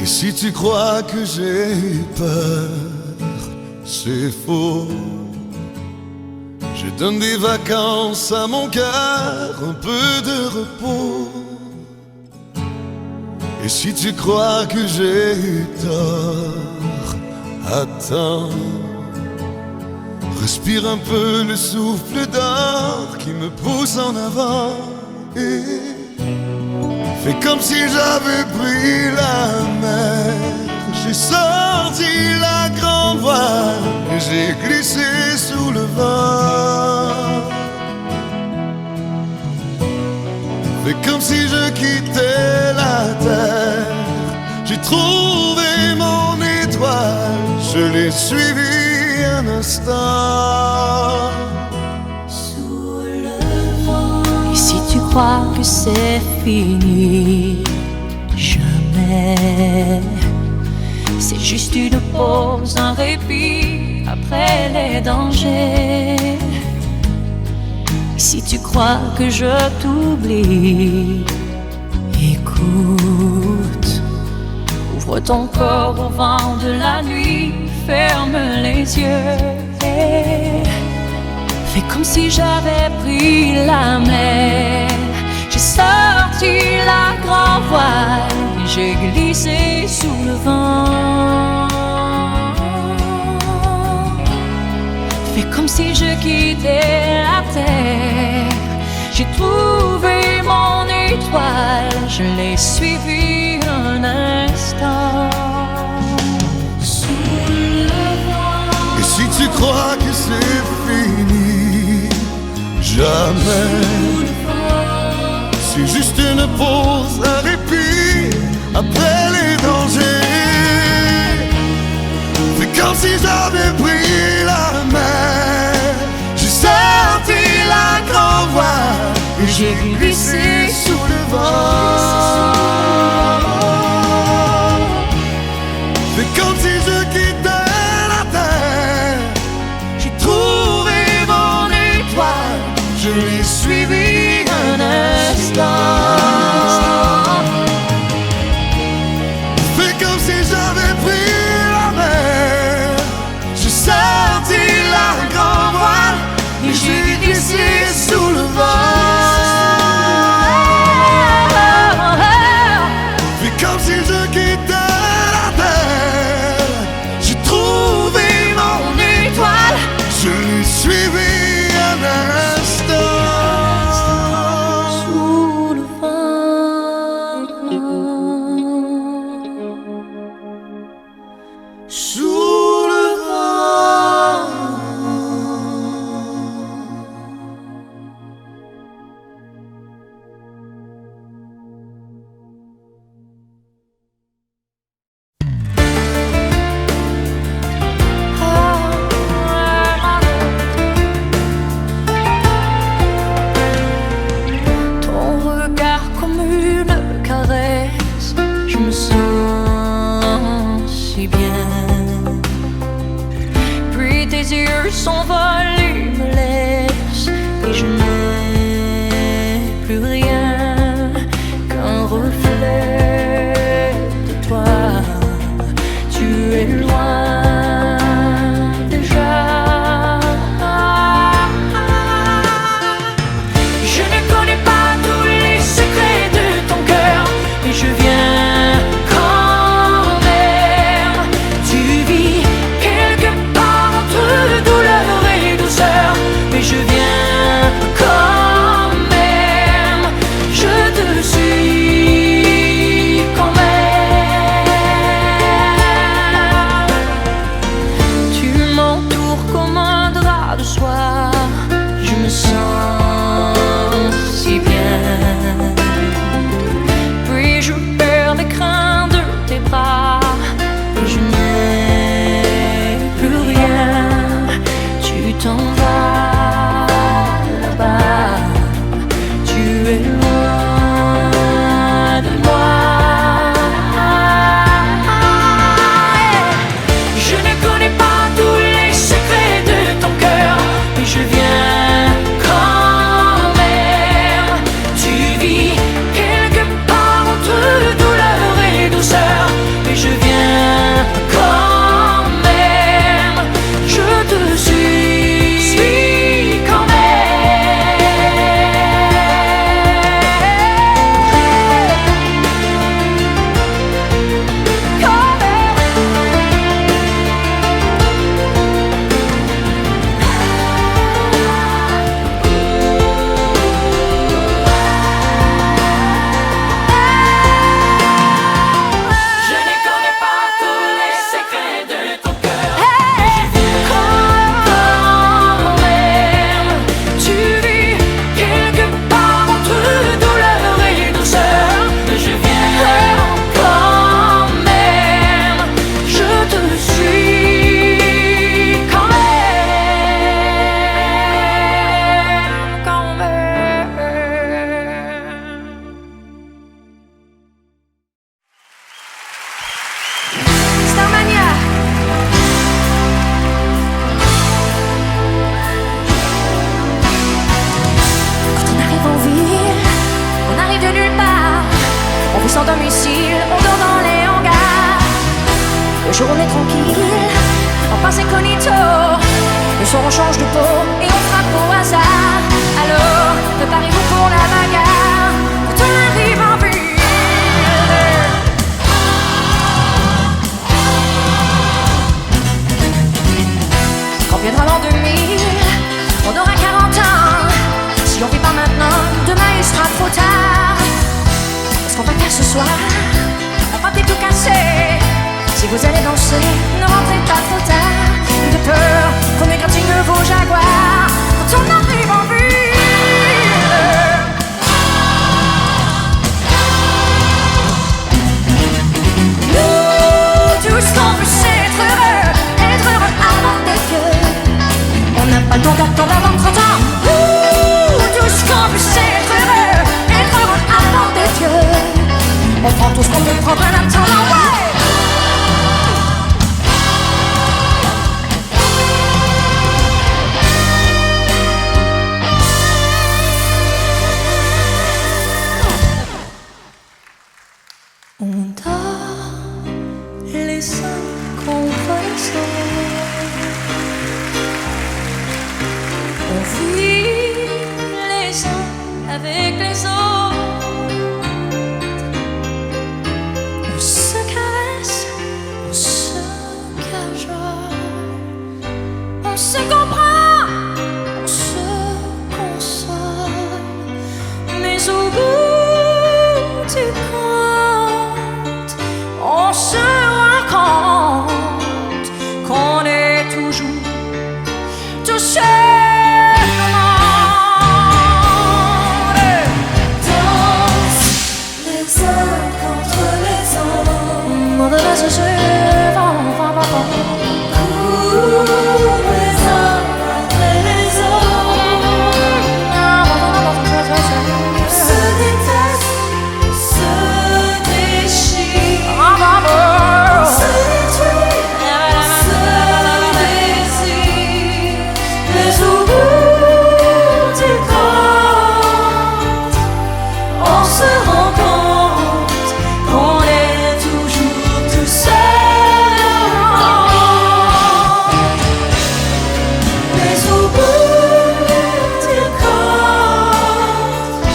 Et si tu crois que j'ai peur, c'est faux. Je donne des vacances à mon cœur, un peu de repos. Et si tu crois que j'ai tort, attends. Respire un peu le souffle d'or qui me pousse en avant. Et fais comme si j'avais pris la mer. J'ai sorti la grande voile et j'ai glissé sous le vent. Fais comme si je quittais la terre. J'ai trouvé mon étoile, je l'ai suivie un instant. Sous le vent. Et si tu crois que c'est fini, jamais. C'est juste une pause, un répit après les dangers. Et si tu crois que je t'oublie, écoute. Ouvre ton corps au vent de la nuit, ferme les yeux et fais comme si j'avais pris la mer. J'ai sorti la grande voile et j'ai glissé sous le vent. Fais comme si je quittais la terre. J'ai trouvé mon étoile, je l'ai suivie un instant. Sous le vent. Et si tu crois que c'est fini, jamais. C'est juste une pause, un répit après les dangers. Fais comme si j'avais pris la mer. J'ai sorti la grande voile et j'ai glissé sous le vent. Fais comme si je quittais la terre. J'ai trouvé mon étoile, je l'ai suivi un instant. Fais comme si j'avais pris la mer. J'ai sorti la grande voile et j'ai glissé sous le vent. Fais comme si je quittais la terre. J'ai trouvé mon étoile, je l'ai suivi un instant. Sous le vent. Sous le vent. Ton regard comme une caresse, je me sens si bien. Puis tes yeux s'envolent, me laissent et je n'ai plus rien qu'un reflet de toi. Tu es loin déjà. Je ne connais pas tous les secrets de ton cœur, mais je viens quand même. Tu vis quelque part entre douleur et douceur, mais je viens quand même. Je te suis quand même. journée tranquille, on passe incognito. Le soir on change de peau et on frappe au hasard. Alors, préparez-vous pour la bagarre, quand on arrive en ville. Quand viendra l'an 2000, on aura 40 ans. Si on vit pas maintenant, demain il sera trop tard. Qu'est-ce qu'on va faire ce soir? On va peut-être tout casser. Si vous allez danser, ne rentrez pas trop tard. De peur qu'on égratigne vos jaguars quand on arrive en ville. Nous tous on peut être heureux avant des dieux. On n'a pas le temps d'attendre avant 30 ans. Nous tous on peut être heureux avant des dieux. On prend tout ce qu'on peut prendre en attendant, ouais. On dort les uns contre les autres. On vit les uns avec les autres. On se caresse, on se cajole. On se comprend, on se console. Mais au bout du compte, on se rend compte qu'on est toujours tout seul au monde. Danse les uns contre les autres. On devrait se suivre. Cours les uns après les autres. Se détestent, se déchirent. Se détruisent, se désirent. Mais au bout du compte, on se rend compte qu'on est toujours tout seul au monde. Mais au bout du compte,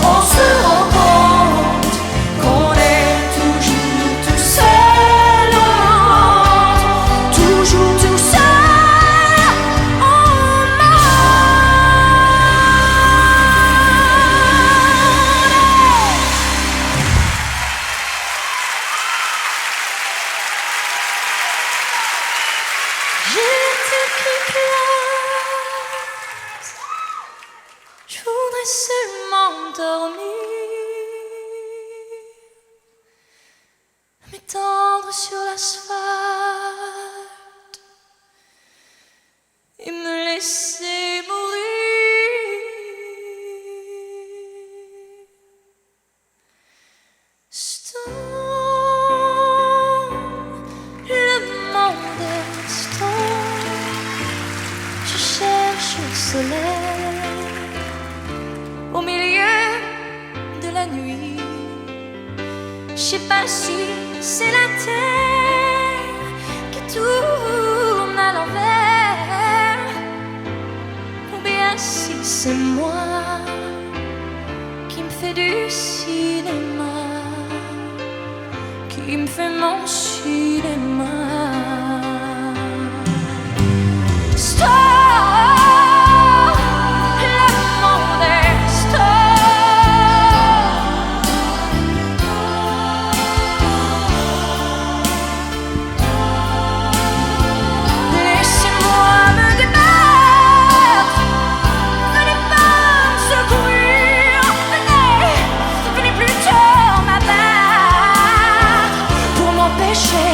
on se rend compte qu'on est toujours tout seul au monde. Toujours tout seul au monde. J'étais plus classe, je voudrais seulement dormir, m'étendre sur l'asphalte et me laisser mourir. Stop, le monde est stop. Je cherche le soleil au milieu de la nuit. Je sais pas si c'est la terre qui tourne à l'envers, ou bien si c'est moi qui me fais du cinéma, qui me fait mon cinéma. Stop, le monde est stop. Laissez-moi me débattre, venez pas me secourir, venez plutôt m'abattre pour m'empêcher